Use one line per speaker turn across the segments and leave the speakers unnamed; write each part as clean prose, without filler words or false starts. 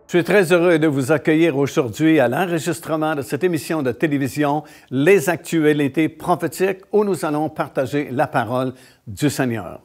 Je suis très heureux de vous accueillir aujourd'hui à l'enregistrement de cette émission de télévision Les actualités prophétiques où nous allons partager la parole du Seigneur.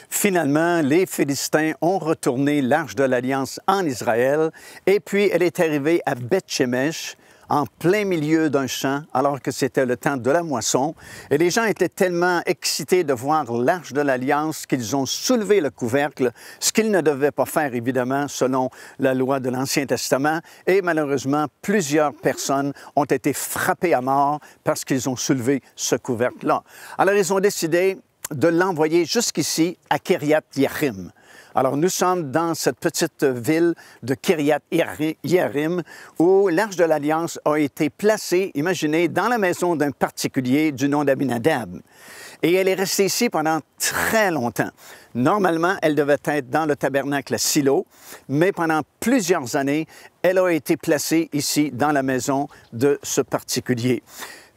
Finalement, les Philistins ont retourné l'Arche de l'Alliance en Israël et puis elle est arrivée à Beth-Shemesh, en plein milieu d'un champ, alors que c'était le temps de la moisson. Et les gens étaient tellement excités de voir l'Arche de l'Alliance qu'ils ont soulevé le couvercle, ce qu'ils ne devaient pas faire, évidemment, selon la loi de l'Ancien Testament. Et malheureusement, plusieurs personnes ont été frappées à mort parce qu'ils ont soulevé ce couvercle-là. Alors, ils ont décidé de l'envoyer jusqu'ici à Kiriath-Yearim. Alors, nous sommes dans cette petite ville de Kiriath-Yearim où l'Arche de l'Alliance a été placée, imaginez, dans la maison d'un particulier du nom d'Abinadab. Et elle est restée ici pendant très longtemps. Normalement, elle devait être dans le tabernacle à Silo, mais pendant plusieurs années, elle a été placée ici dans la maison de ce particulier.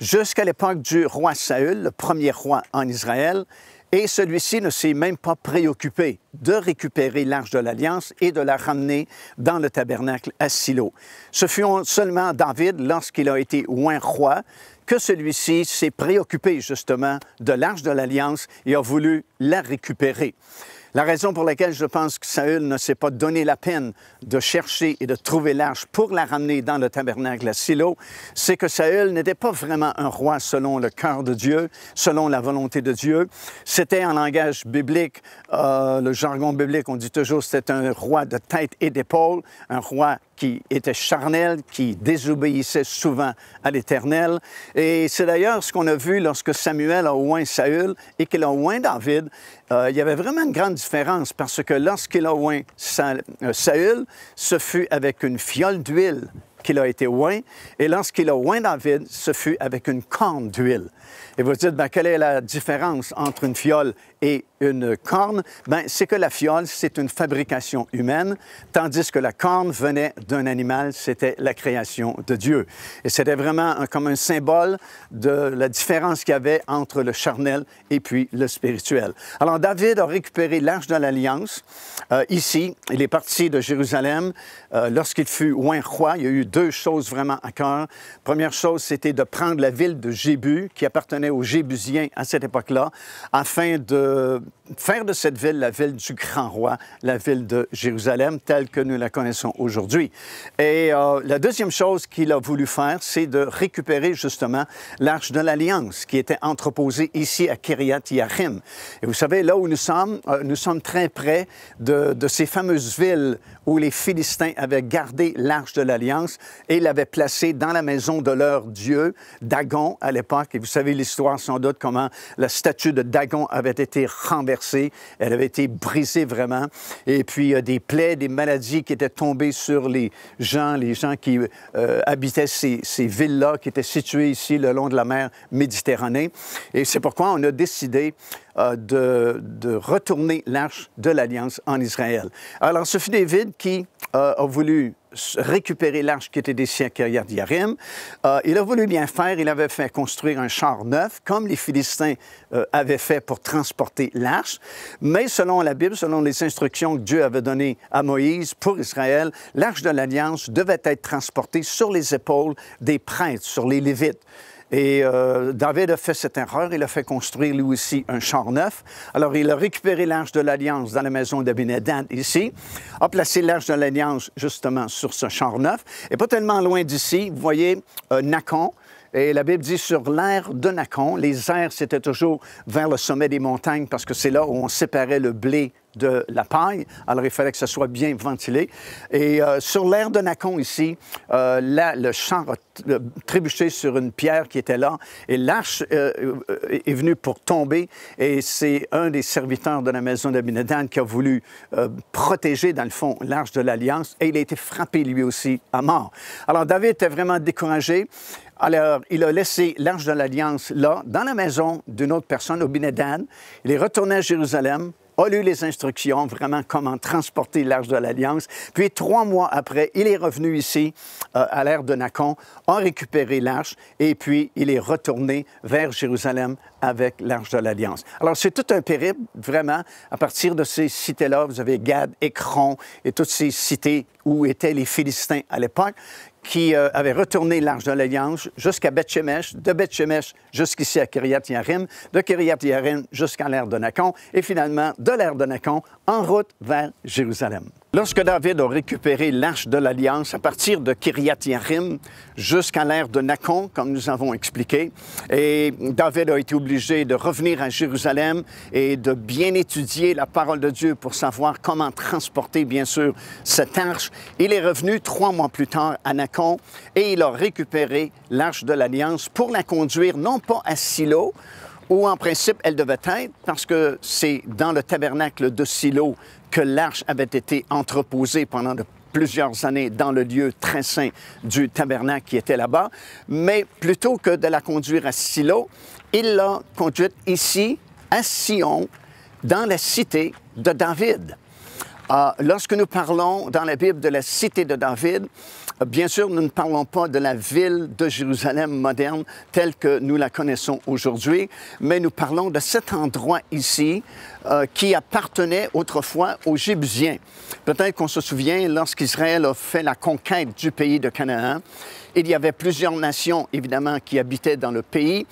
Jusqu'à l'époque du roi Saül, le premier roi en Israël, et celui-ci ne s'est même pas préoccupé de récupérer l'Arche de l'Alliance et de la ramener dans le tabernacle à Silo. Ce fut seulement David, lorsqu'il a été oint roi, que celui-ci s'est préoccupé justement de l'Arche de l'Alliance et a voulu la récupérer. La raison pour laquelle je pense que Saül ne s'est pas donné la peine de chercher et de trouver l'Arche pour la ramener dans le tabernacle à Silo, c'est que Saül n'était pas vraiment un roi selon le cœur de Dieu, selon la volonté de Dieu. C'était en langage biblique, le jargon biblique, on dit toujours c'était un roi de tête et d'épaule, un roi qui était charnel, qui désobéissait souvent à l'Éternel. Et c'est d'ailleurs ce qu'on a vu lorsque Samuel a oint Saül et qu'il a oint David. Il y avait vraiment une grande différence parce que lorsqu'il a oint Saül, ce fut avec une fiole d'huile qu'il a été oint, et lorsqu'il a oint David, ce fut avec une corne d'huile. Et vous dites, quelle est la différence entre une fiole et une corne? C'est que la fiole, c'est une fabrication humaine, tandis que la corne venait d'un animal, c'était la création de Dieu. Et c'était vraiment comme un symbole de la différence qu'il y avait entre le charnel et puis le spirituel. Alors, David a récupéré l'Arche de l'Alliance. Ici, il est parti de Jérusalem. Lorsqu'il fut oint roi, il y a eu deux choses vraiment à cœur. Première chose, c'était de prendre la ville de Jébu, qui appartenait aux Jébusiens à cette époque-là, afin de faire de cette ville la ville du grand roi, la ville de Jérusalem, telle que nous la connaissons aujourd'hui. Et la deuxième chose qu'il a voulu faire, c'est de récupérer justement l'Arche de l'Alliance, qui était entreposée ici à Kiriath-Yearim. Et vous savez, là où nous sommes très près de ces fameuses villes où les Philistins avaient gardé l'Arche de l'Alliance et l'avaient placée dans la maison de leur dieu, Dagon, à l'époque. Et vous savez l'histoire sans doute, comment la statue de Dagon avait été renversée, elle avait été brisée vraiment. Et puis des plaies, des maladies qui étaient tombées sur les gens qui habitaient ces villes-là, qui étaient situées ici le long de la mer Méditerranée. Et c'est pourquoi on a décidé de retourner l'Arche de l'Alliance en Israël. Alors, ce fut David qui a voulu récupérer l'Arche qui était ici à Kiriath-Yearim. Il a voulu bien faire, il avait fait construire un char neuf, comme les Philistins avaient fait pour transporter l'Arche. Mais selon la Bible, selon les instructions que Dieu avait données à Moïse pour Israël, l'Arche de l'Alliance devait être transportée sur les épaules des prêtres, sur les Lévites. Et David a fait cette erreur, il a fait construire lui aussi un char neuf. Alors il a récupéré l'Arche de l'Alliance dans la maison d'Abinadab ici, a placé l'Arche de l'Alliance justement sur ce char neuf. Et pas tellement loin d'ici, vous voyez Nakon. Et la Bible dit sur l'aire de Nakon, les aires c'était toujours vers le sommet des montagnes parce que c'est là où on séparait le blé de la paille. Alors, il fallait que ce soit bien ventilé. Et sur l'aire de Nakon, ici, le char a trébuché sur une pierre qui était là. Et l'arche est venue pour tomber. Et c'est un des serviteurs de la maison d'Abinadab qui a voulu protéger, dans le fond, l'arche de l'Alliance. Et il a été frappé, lui aussi, à mort. Alors, David était vraiment découragé. Alors, il a laissé l'Arche de l'Alliance là, dans la maison d'une autre personne, Abinadab. Il est retourné à Jérusalem. a lu les instructions, vraiment comment transporter l'Arche de l'Alliance. Puis 3 mois après, il est revenu ici, à l'ère de Nachon, a récupéré l'Arche et puis il est retourné vers Jérusalem avec l'Arche de l'Alliance. Alors, c'est tout un périple, vraiment. À partir de ces cités-là, vous avez Gad, Écron et toutes ces cités où étaient les Philistins à l'époque, qui avaient retourné l'Arche de l'Alliance jusqu'à Beth-Shemesh, de Beth-Shemesh jusqu'ici à Kiriath-Yearim, de Kiriath-Yearim jusqu'à l'ère de Nachon, et finalement, de l'ère de Nachon, en route vers Jérusalem. Lorsque David a récupéré l'Arche de l'Alliance à partir de Kiriath-Yearim jusqu'à l'ère de Nachon, comme nous avons expliqué, et David a été obligé de revenir à Jérusalem et de bien étudier la parole de Dieu pour savoir comment transporter, bien sûr, cette arche. Il est revenu 3 mois plus tard à Nachon et il a récupéré l'Arche de l'Alliance pour la conduire non pas à Silo, où en principe elle devait être, parce que c'est dans le tabernacle de Silo que l'arche avait été entreposée pendant plusieurs années dans le lieu très saint du tabernacle qui était là-bas, mais plutôt que de la conduire à Silo, il l'a conduite ici, à Sion, dans la cité de David. Lorsque nous parlons dans la Bible de la cité de David, bien sûr, nous ne parlons pas de la ville de Jérusalem moderne telle que nous la connaissons aujourd'hui, mais nous parlons de cet endroit ici qui appartenait autrefois aux Jébusiens. Peut-être qu'on se souvient, lorsqu'Israël a fait la conquête du pays de Canaan, il y avait plusieurs nations, évidemment, qui habitaient dans le pays.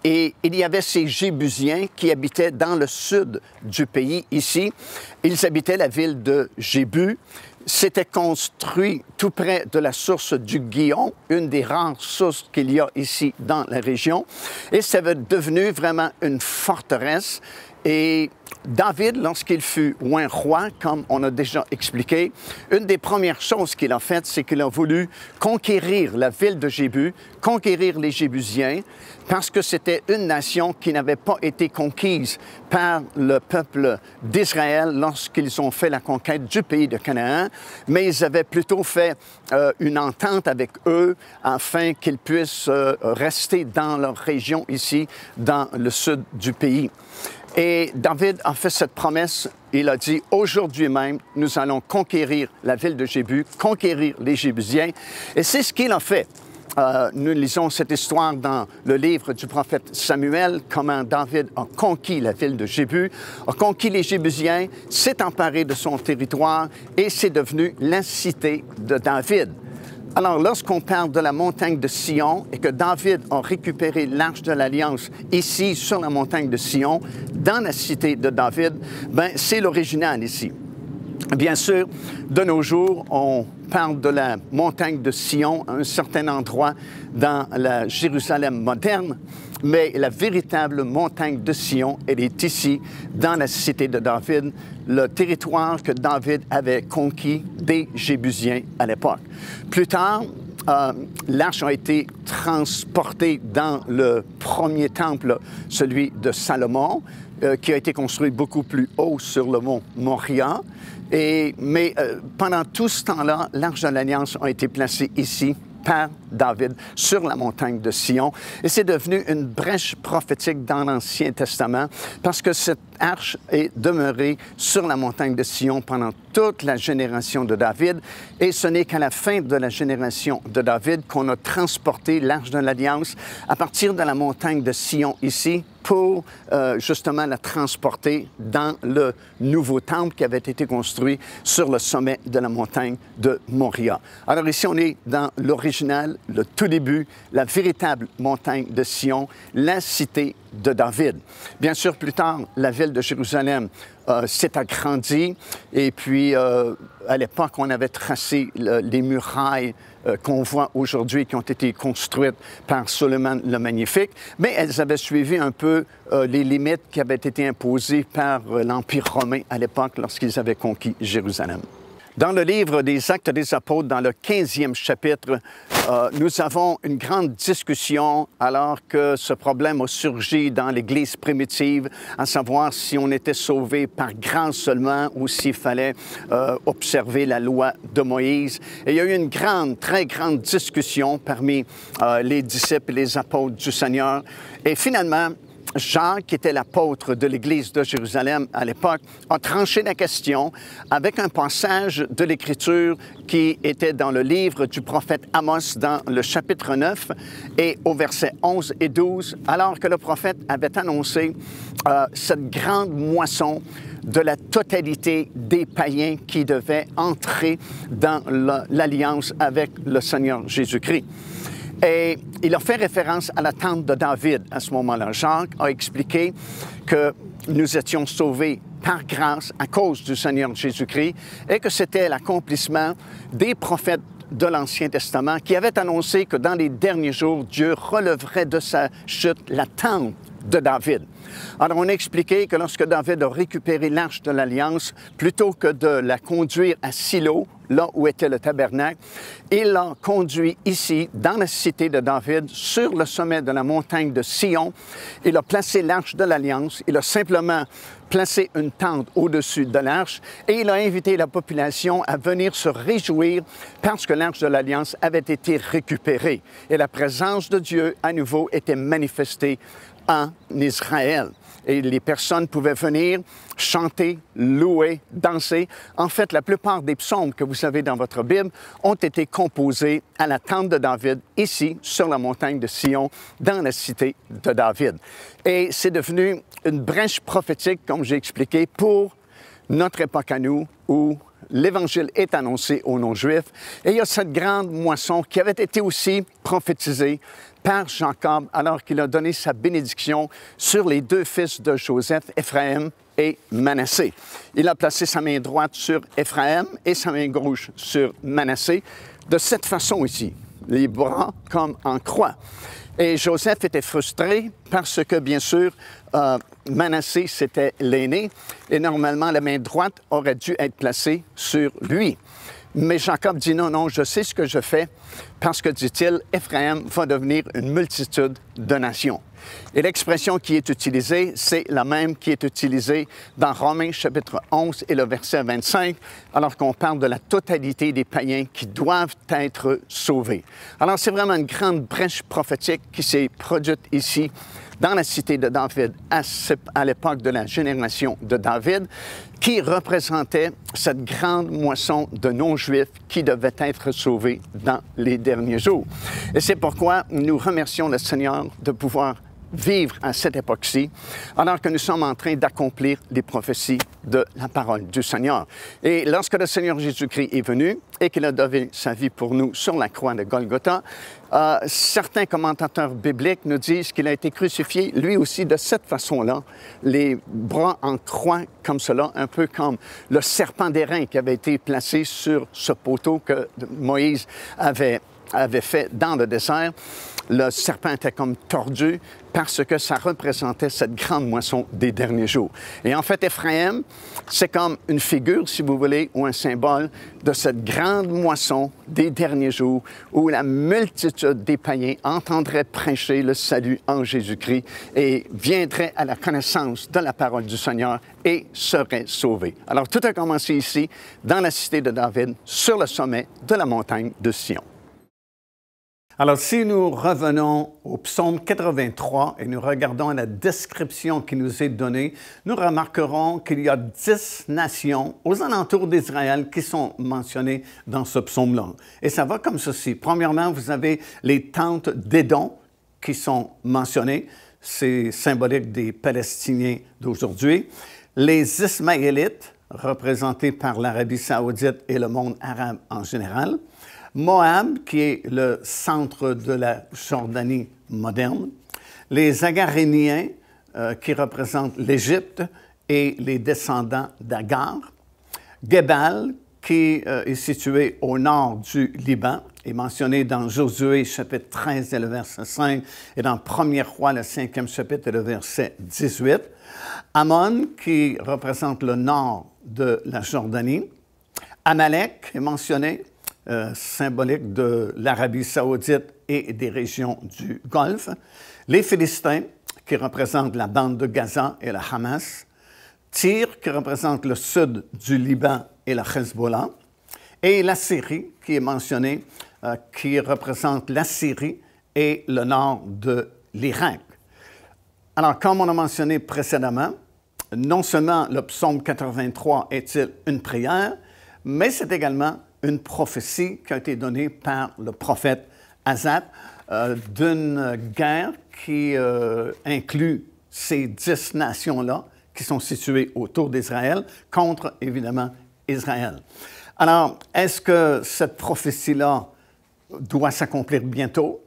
Et il y avait ces Jébusiens qui habitaient dans le sud du pays, ici. Ils habitaient la ville de Jébu. C'était construit tout près de la source du Gihon, une des rares sources qu'il y a ici dans la région. Et ça avait devenu vraiment une forteresse. Et David, lorsqu'il fut oint roi, comme on a déjà expliqué, une des premières choses qu'il a faites, c'est qu'il a voulu conquérir la ville de Jébu, conquérir les Jébusiens, parce que c'était une nation qui n'avait pas été conquise par le peuple d'Israël lorsqu'ils ont fait la conquête du pays de Canaan, mais ils avaient plutôt fait une entente avec eux afin qu'ils puissent rester dans leur région ici, dans le sud du pays. Et David a fait cette promesse, il a dit, aujourd'hui même, nous allons conquérir la ville de Jébu, conquérir les Jébusiens. Et c'est ce qu'il a fait. Nous lisons cette histoire dans le livre du prophète Samuel, comment David a conquis la ville de Jébu, a conquis les Jébusiens, s'est emparé de son territoire et c'est devenu la cité de David. Alors, lorsqu'on parle de la montagne de Sion et que David a récupéré l'Arche de l'Alliance ici, sur la montagne de Sion, dans la cité de David, ben c'est l'original ici. Bien sûr, de nos jours, on parle de la montagne de Sion, à un certain endroit dans la Jérusalem moderne, mais la véritable montagne de Sion, elle est ici, dans la cité de David, le territoire que David avait conquis des Jébusiens à l'époque. Plus tard, l'arche a été transportée dans le premier temple, celui de Salomon, qui a été construit beaucoup plus haut sur le mont Moria. Mais pendant tout ce temps-là, l'Arche de l'Alliance a été placée ici par David sur la montagne de Sion. Et c'est devenu une brèche prophétique dans l'Ancien Testament parce que cette arche est demeurée sur la montagne de Sion pendant toute la génération de David. Et ce n'est qu'à la fin de la génération de David qu'on a transporté l'Arche de l'Alliance à partir de la montagne de Sion ici pour justement la transporter dans le nouveau temple qui avait été construit sur le sommet de la montagne de Moria. Alors ici, on est dans l'original, le tout début, la véritable montagne de Sion, la cité de David. Bien sûr, plus tard, la ville de Jérusalem s'est agrandie et puis à l'époque, on avait tracé les murailles qu'on voit aujourd'hui, qui ont été construites par Solomon le Magnifique, mais elles avaient suivi un peu les limites qui avaient été imposées par l'Empire romain à l'époque lorsqu'ils avaient conquis Jérusalem. Dans le livre des Actes des Apôtres, dans le 15e chapitre, nous avons une grande discussion alors que ce problème a surgi dans l'Église primitive, à savoir si on était sauvé par grâce seulement ou s'il fallait observer la loi de Moïse. Et il y a eu une grande, très grande discussion parmi les disciples et les apôtres du Seigneur. Et finalement, Jacques, qui était l'apôtre de l'Église de Jérusalem à l'époque, a tranché la question avec un passage de l'Écriture qui était dans le livre du prophète Amos, dans le chapitre 9, et au verset 11 et 12, alors que le prophète avait annoncé cette grande moisson de la totalité des païens qui devaient entrer dans l'alliance avec le Seigneur Jésus-Christ. Et il a fait référence à la tente de David à ce moment-là. Jacques a expliqué que nous étions sauvés par grâce à cause du Seigneur Jésus-Christ et que c'était l'accomplissement des prophètes de l'Ancien Testament qui avaient annoncé que dans les derniers jours, Dieu relèverait de sa chute la tente de David. Alors, on a expliqué que lorsque David a récupéré l'arche de l'Alliance, plutôt que de la conduire à Silo, là où était le tabernacle, il l'a conduit ici, dans la cité de David, sur le sommet de la montagne de Sion. Il a placé l'arche de l'Alliance, il a simplement placé une tente au-dessus de l'arche et il a invité la population à venir se réjouir parce que l'arche de l'Alliance avait été récupérée. Et la présence de Dieu, à nouveau, était manifestée en Israël. Et les personnes pouvaient venir chanter, louer, danser. En fait, la plupart des psaumes que vous avez dans votre Bible ont été composés à la tente de David, ici, sur la montagne de Sion, dans la cité de David. Et c'est devenu une brèche prophétique, comme j'ai expliqué, pour notre époque à nous, où l'Évangile est annoncé aux non-juifs. Et il y a cette grande moisson qui avait été aussi prophétisée par Jacob alors qu'il a donné sa bénédiction sur les deux fils de Joseph, Éphraïm et Manassé. Il a placé sa main droite sur Éphraïm et sa main gauche sur Manassé, de cette façon ici, les bras comme en croix. Et Joseph était frustré parce que, bien sûr, Manassé, c'était l'aîné, et normalement, la main droite aurait dû être placée sur lui. Mais Jacob dit non, non, je sais ce que je fais parce que, dit-il, Éphraïm va devenir une multitude de nations. Et l'expression qui est utilisée, c'est la même qui est utilisée dans Romains chapitre 11 et le verset 25, alors qu'on parle de la totalité des païens qui doivent être sauvés. Alors, c'est vraiment une grande brèche prophétique qui s'est produite ici dans la cité de David, à l'époque de la génération de David, qui représentait cette grande moisson de non-juifs qui devaient être sauvés dans les derniers jours. Et c'est pourquoi nous remercions le Seigneur de pouvoir vivre à cette époque-ci, alors que nous sommes en train d'accomplir les prophéties de la parole du Seigneur. Et lorsque le Seigneur Jésus-Christ est venu et qu'il a donné sa vie pour nous sur la croix de Golgotha, certains commentateurs bibliques nous disent qu'il a été crucifié, lui aussi, de cette façon-là, les bras en croix comme cela, un peu comme le serpent d'airain qui avait été placé sur ce poteau que Moïse avait fait dans le désert. Le serpent était comme tordu parce que ça représentait cette grande moisson des derniers jours. Et en fait, Éphraïm, c'est comme une figure, si vous voulez, ou un symbole de cette grande moisson des derniers jours où la multitude des païens entendrait prêcher le salut en Jésus-Christ et viendrait à la connaissance de la parole du Seigneur et serait sauvé. Alors, tout a commencé ici, dans la cité de David, sur le sommet de la montagne de Sion. Alors, si nous revenons au psaume 83 et nous regardons la description qui nous est donnée, nous remarquerons qu'il y a 10 nations aux alentours d'Israël qui sont mentionnées dans ce psaume-là. Et ça va comme ceci. Premièrement, vous avez les tentes d'Édom qui sont mentionnées. C'est symbolique des Palestiniens d'aujourd'hui. Les Ismaélites, représentés par l'Arabie saoudite et le monde arabe en général. Moab, qui est le centre de la Jordanie moderne, les Agaréniens, qui représentent l'Égypte et les descendants d'Agar, Gebal, qui est situé au nord du Liban, est mentionné dans Josué, chapitre 13, et le verset 5, et dans 1er Roi, le 5e chapitre, et le verset 18. Ammon, qui représente le nord de la Jordanie. Amalek est mentionné, symbolique de l'Arabie saoudite et des régions du Golfe. Les Philistins, qui représentent la bande de Gaza et le Hamas. Tyr, qui représente le sud du Liban et le Hezbollah. Et la Syrie, qui est mentionnée, qui représente la Syrie et le nord de l'Irak. Alors, comme on a mentionné précédemment, non seulement le psaume 83 est-il une prière, mais c'est également une prophétie qui a été donnée par le prophète Asaph d'une guerre qui inclut ces 10 nations-là qui sont situées autour d'Israël contre, évidemment, Israël. Alors, est-ce que cette prophétie-là doit s'accomplir bientôt?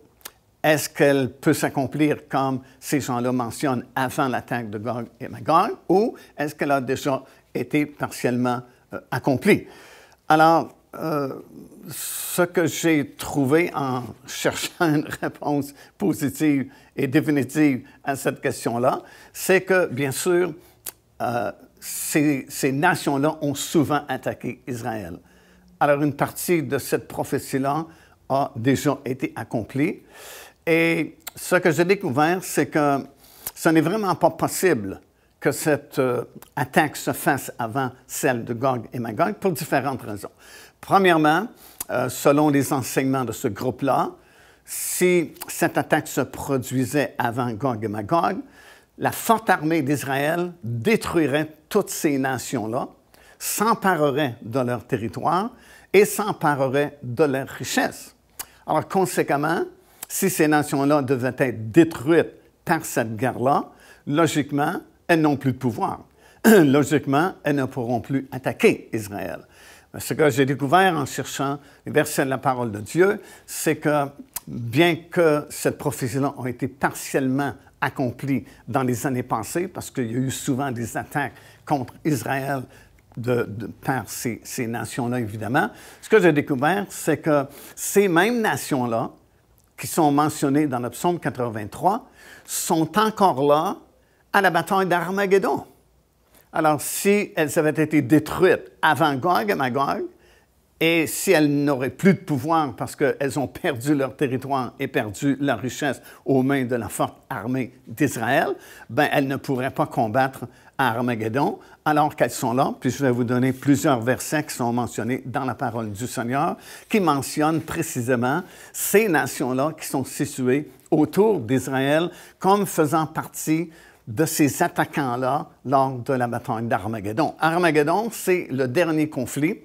Est-ce qu'elle peut s'accomplir comme ces gens-là mentionnent avant l'attaque de Gog et Magog, ou est-ce qu'elle a déjà été partiellement accomplie? Alors, ce que j'ai trouvé en cherchant une réponse positive et définitive à cette question-là, c'est que, bien sûr, ces nations-là ont souvent attaqué Israël. Alors, une partie de cette prophétie-là a déjà été accomplie. Et ce que j'ai découvert, c'est que ce n'est vraiment pas possible que cette attaque se fasse avant celle de Gog et Magog pour différentes raisons. Premièrement, selon les enseignements de ce groupe-là, si cette attaque se produisait avant Gog et Magog, la forte armée d'Israël détruirait toutes ces nations-là, s'emparerait de leur territoire et s'emparerait de leurs richesses. Alors, conséquemment, si ces nations-là devaient être détruites par cette guerre-là, logiquement, elles n'ont plus de pouvoir. Logiquement, elles ne pourront plus attaquer Israël. Ce que j'ai découvert en cherchant les versets de la parole de Dieu, c'est que bien que cette prophétie-là a été partiellement accomplie dans les années passées, parce qu'il y a eu souvent des attaques contre Israël par ces nations-là, évidemment, ce que j'ai découvert, c'est que ces mêmes nations-là, qui sont mentionnées dans le psaume 83, sont encore là à la bataille d'Armageddon. Alors, si elles avaient été détruites avant Gog et Magog, et si elles n'auraient plus de pouvoir parce qu'elles ont perdu leur territoire et perdu leur richesse aux mains de la forte armée d'Israël, ben elles ne pourraient pas combattre à Armageddon alors qu'elles sont là. Puis je vais vous donner plusieurs versets qui sont mentionnés dans la parole du Seigneur qui mentionnent précisément ces nations-là qui sont situées autour d'Israël comme faisant partie de ces attaquants-là lors de la bataille d'Armageddon. Armageddon, c'est le dernier conflit.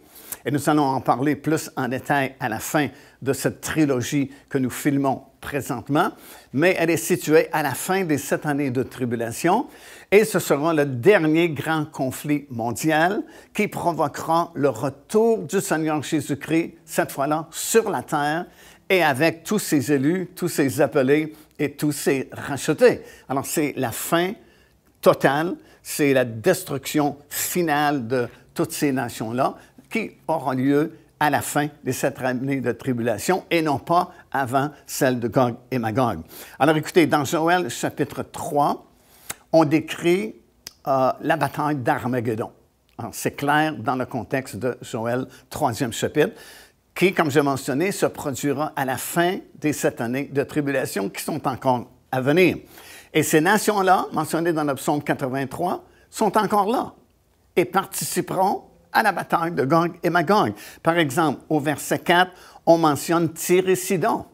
Et nous allons en parler plus en détail à la fin de cette trilogie que nous filmons présentement, mais elle est située à la fin des 7 années de tribulation et ce sera le dernier grand conflit mondial qui provoquera le retour du Seigneur Jésus-Christ, cette fois-là, sur la terre et avec tous ses élus, tous ses appelés et tous ses rachetés. Alors, c'est la fin totale, c'est la destruction finale de toutes ces nations-là, qui aura lieu à la fin des 7 années de tribulation et non pas avant celle de Gog et Magog. Alors écoutez, dans Joël chapitre 3, on décrit la bataille d'Armageddon. Alors c'est clair dans le contexte de Joël 3e chapitre, qui, comme j'ai mentionné, se produira à la fin des 7 années de tribulation qui sont encore à venir. Et ces nations-là, mentionnées dans le psaume 83, sont encore là et participeront à la bataille de Gog et Magog. Par exemple, au verset 4, on mentionne Tyr et Sidon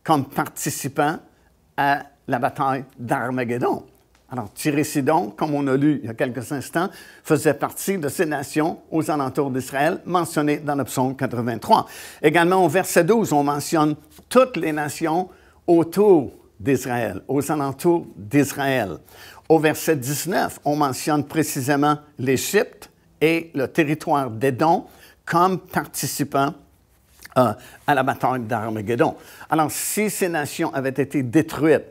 comme participants à la bataille d'Armageddon. Alors, Tyr et Sidon, comme on a lu il y a quelques instants, faisaient partie de ces nations aux alentours d'Israël mentionnées dans le psaume 83. Également, au verset 12, on mentionne toutes les nations autour d'Israël, aux alentours d'Israël. Au verset 19, on mentionne précisément l'Égypte et le territoire d'Édom comme participants à la bataille d'Armageddon. Alors, si ces nations avaient été détruites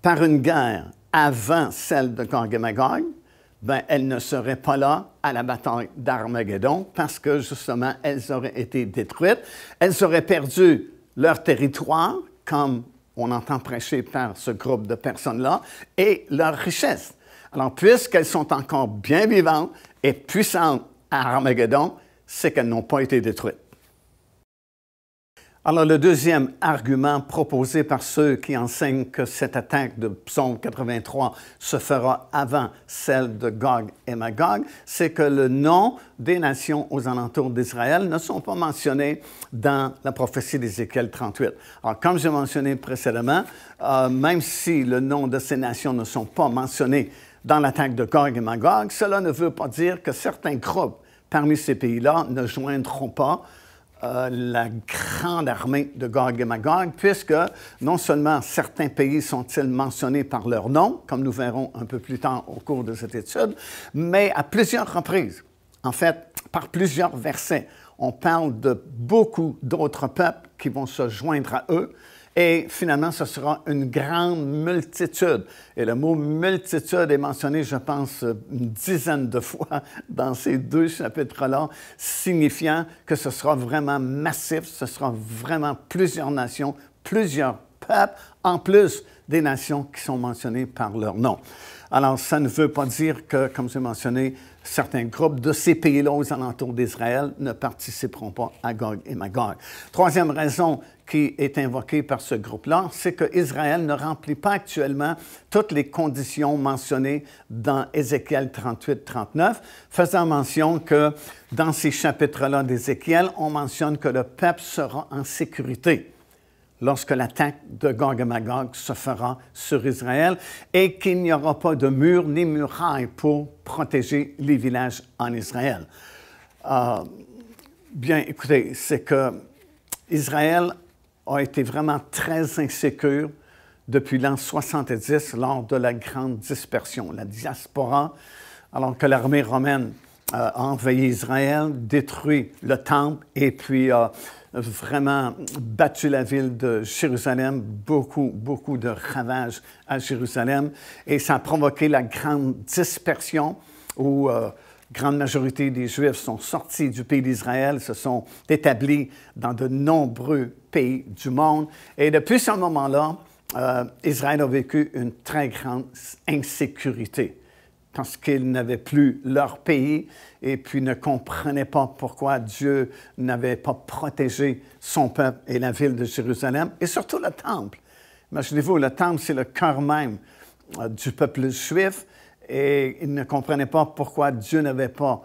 par une guerre avant celle de Gog et Magog, ben, elles ne seraient pas là à la bataille d'Armageddon parce que, justement, elles auraient été détruites. Elles auraient perdu leur territoire, comme on entend prêcher par ce groupe de personnes-là, et leur richesse. Alors, puisqu'elles sont encore bien vivantes et puissantes à Armageddon, c'est qu'elles n'ont pas été détruites. Alors, le deuxième argument proposé par ceux qui enseignent que cette attaque de Psaume 83 se fera avant celle de Gog et Magog, c'est que le nom des nations aux alentours d'Israël ne sont pas mentionnés dans la prophétie d'Ézéchiel 38. Alors, comme j'ai mentionné précédemment, même si le nom de ces nations ne sont pas mentionnés dans l'attaque de Gog et Magog, cela ne veut pas dire que certains groupes parmi ces pays-là ne joindront pas la grande armée de Gog et Magog, puisque non seulement certains pays sont-ils mentionnés par leur nom, comme nous verrons un peu plus tard au cours de cette étude, mais à plusieurs reprises, en fait, par plusieurs versets, on parle de beaucoup d'autres peuples qui vont se joindre à eux, et finalement, ce sera une grande multitude. Et le mot multitude est mentionné, je pense, une dizaine de fois dans ces deux chapitres-là, signifiant que ce sera vraiment massif, ce sera vraiment plusieurs nations, plusieurs peuples, en plus des nations qui sont mentionnées par leur nom. Alors, ça ne veut pas dire que, comme j'ai mentionné, certains groupes de ces pays-là aux alentours d'Israël ne participeront pas à Gog et Magog. Troisième raison qui est invoquée par ce groupe-là, c'est qu'Israël ne remplit pas actuellement toutes les conditions mentionnées dans Ézéchiel 38-39, faisant mention que dans ces chapitres-là d'Ézéchiel, on mentionne que le peuple sera en sécurité lorsque l'attaque de Gog et Magog se fera sur Israël et qu'il n'y aura pas de mur ni muraille pour protéger les villages en Israël. Bien, écoutez, c'est que Israël a été vraiment très insécure depuis l'an 70 lors de la grande dispersion, la diaspora, alors que l'armée romaine a envahi Israël, détruit le temple et puis vraiment battu la ville de Jérusalem, beaucoup de ravages à Jérusalem. Et ça a provoqué la grande dispersion où grande majorité des Juifs sont sortis du pays d'Israël, se sont établis dans de nombreux pays du monde. Et depuis ce moment-là, Israël a vécu une très grande insécurité parce qu'ils n'avaient plus leur pays et puis ne comprenaient pas pourquoi Dieu n'avait pas protégé son peuple et la ville de Jérusalem, et surtout le temple. Imaginez-vous, le temple, c'est le cœur même du peuple juif, et ils ne comprenaient pas pourquoi Dieu n'avait pas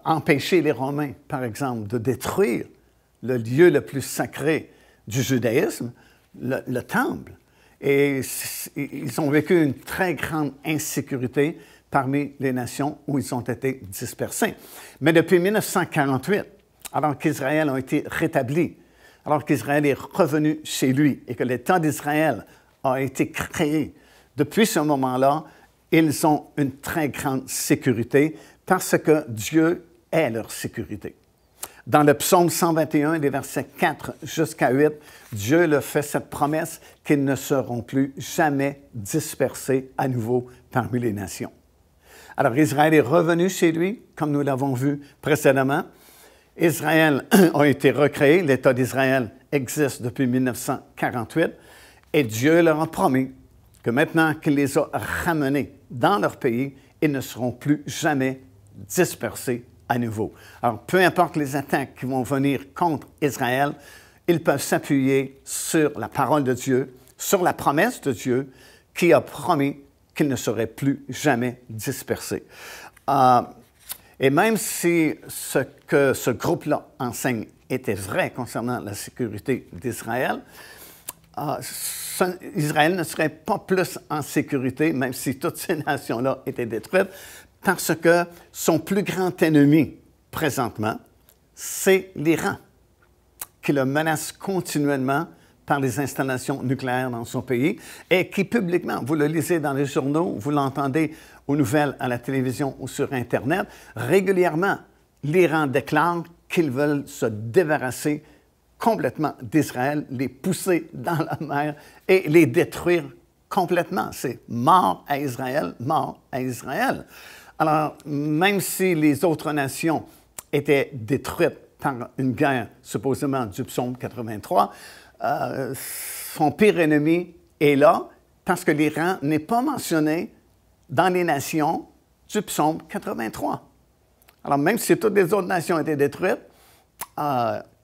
empêché les Romains, par exemple, de détruire le lieu le plus sacré du judaïsme, le temple. Et ils ont vécu une très grande insécurité parmi les nations où ils ont été dispersés. Mais depuis 1948, alors qu'Israël a été rétabli, alors qu'Israël est revenu chez lui et que l'État d'Israël a été créé, depuis ce moment-là, ils ont une très grande sécurité parce que Dieu est leur sécurité. Dans le psaume 121, des versets 4 jusqu'à 8, Dieu leur fait cette promesse qu'ils ne seront plus jamais dispersés à nouveau parmi les nations. Alors, Israël est revenu chez lui, comme nous l'avons vu précédemment. Israël a été recréé, l'État d'Israël existe depuis 1948, et Dieu leur a promis que maintenant qu'il les a ramenés dans leur pays, ils ne seront plus jamais dispersés à nouveau. Alors, peu importe les attaques qui vont venir contre Israël, ils peuvent s'appuyer sur la parole de Dieu, sur la promesse de Dieu qui a promis qu'ils ne seraient plus jamais dispersés. Et même si ce que ce groupe-là enseigne était vrai concernant la sécurité d'Israël, Israël ne serait pas plus en sécurité, même si toutes ces nations-là étaient détruites, parce que son plus grand ennemi présentement, c'est l'Iran, qui le menace continuellement par les installations nucléaires dans son pays et qui publiquement, vous le lisez dans les journaux, vous l'entendez aux nouvelles, à la télévision ou sur Internet, régulièrement, l'Iran déclare qu'ils veulent se débarrasser complètement d'Israël, les pousser dans la mer et les détruire complètement. C'est mort à Israël, mort à Israël. Alors, même si les autres nations étaient détruites par une guerre supposément du psaume 83, son pire ennemi est là parce que l'Iran n'est pas mentionné dans les nations du psaume 83. Alors, même si toutes les autres nations étaient détruites,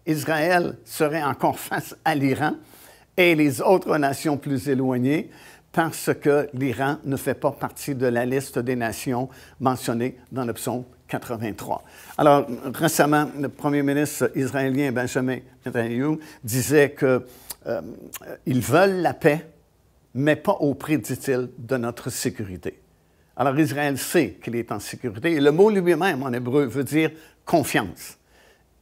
Israël serait encore face à l'Iran et les autres nations plus éloignées parce que l'Iran ne fait pas partie de la liste des nations mentionnées dans le psaume 83. Alors, récemment, le premier ministre israélien Benjamin Netanyahu disait qu'ils veulent la paix, mais pas au prix, dit-il, de notre sécurité. Alors, Israël sait qu'il est en sécurité. Et le mot lui-même, en hébreu, veut dire confiance.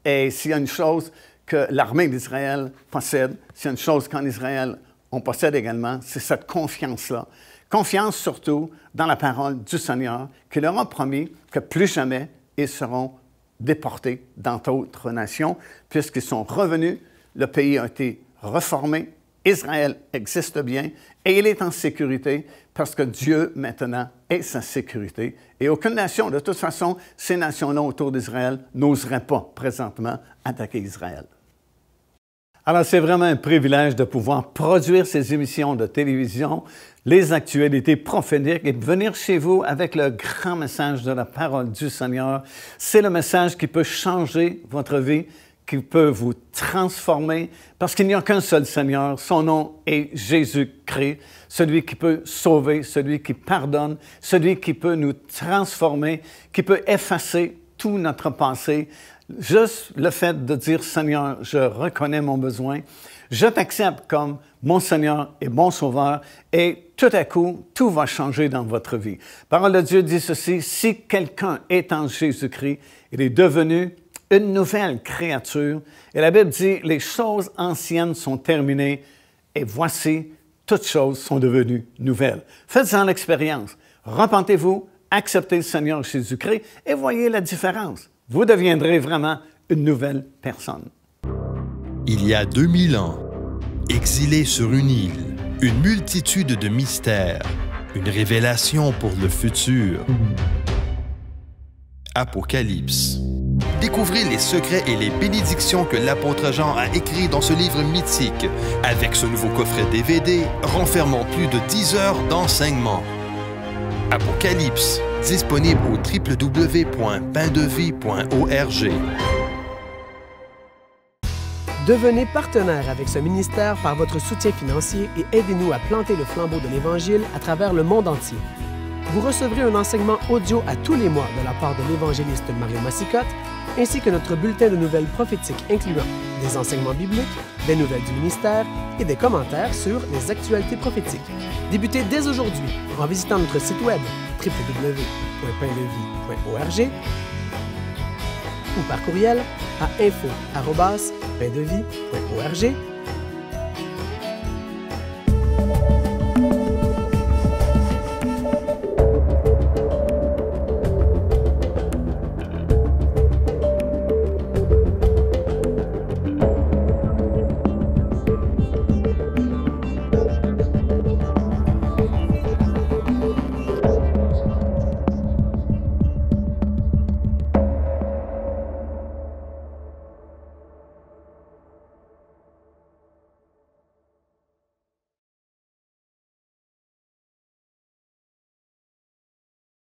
Et s'il y a une chose que l'armée d'Israël possède, s'il y a une chose qu'en Israël, on possède également, c'est cette confiance-là. Confiance surtout dans la parole du Seigneur, qui leur a promis que plus jamais ils seront déportés dans d'autres nations, puisqu'ils sont revenus, le pays a été reformé, Israël existe bien et il est en sécurité parce que Dieu maintenant est sa sécurité. Et aucune nation, de toute façon, ces nations-là autour d'Israël n'oseraient pas présentement attaquer Israël. Alors, c'est vraiment un privilège de pouvoir produire ces émissions de télévision, les actualités prophétiques et de venir chez vous avec le grand message de la parole du Seigneur. C'est le message qui peut changer votre vie, qui peut vous transformer, parce qu'il n'y a qu'un seul Seigneur. Son nom est Jésus-Christ, celui qui peut sauver, celui qui pardonne, celui qui peut nous transformer, qui peut effacer tout notre passé. Juste le fait de dire, Seigneur, je reconnais mon besoin, je t'accepte comme mon Seigneur et mon Sauveur, et tout à coup, tout va changer dans votre vie. La parole de Dieu dit ceci, si quelqu'un est en Jésus-Christ, il est devenu une nouvelle créature. Et la Bible dit, les choses anciennes sont terminées, et voici, toutes choses sont devenues nouvelles. Faites-en l'expérience. Repentez-vous, acceptez le Seigneur Jésus-Christ, et voyez la différence. Vous deviendrez vraiment une nouvelle personne.
Il y a 2000 ans, exilé sur une île, une multitude de mystères, une révélation pour le futur. Apocalypse. Découvrez les secrets et les bénédictions que l'apôtre Jean a écrits dans ce livre mythique, avec ce nouveau coffret DVD renfermant plus de 10 heures d'enseignement. Apocalypse, disponible au www.paindevie.org.
Devenez partenaire avec ce ministère par votre soutien financier et aidez-nous à planter le flambeau de l'Évangile à travers le monde entier. Vous recevrez un enseignement audio à tous les mois de la part de l'évangéliste Mario Massicotte, ainsi que notre bulletin de nouvelles prophétiques incluant des enseignements bibliques, des nouvelles du ministère et des commentaires sur les actualités prophétiques. Débutez dès aujourd'hui en visitant notre site web www.paindevie.org ou par courriel à info@paindevie.org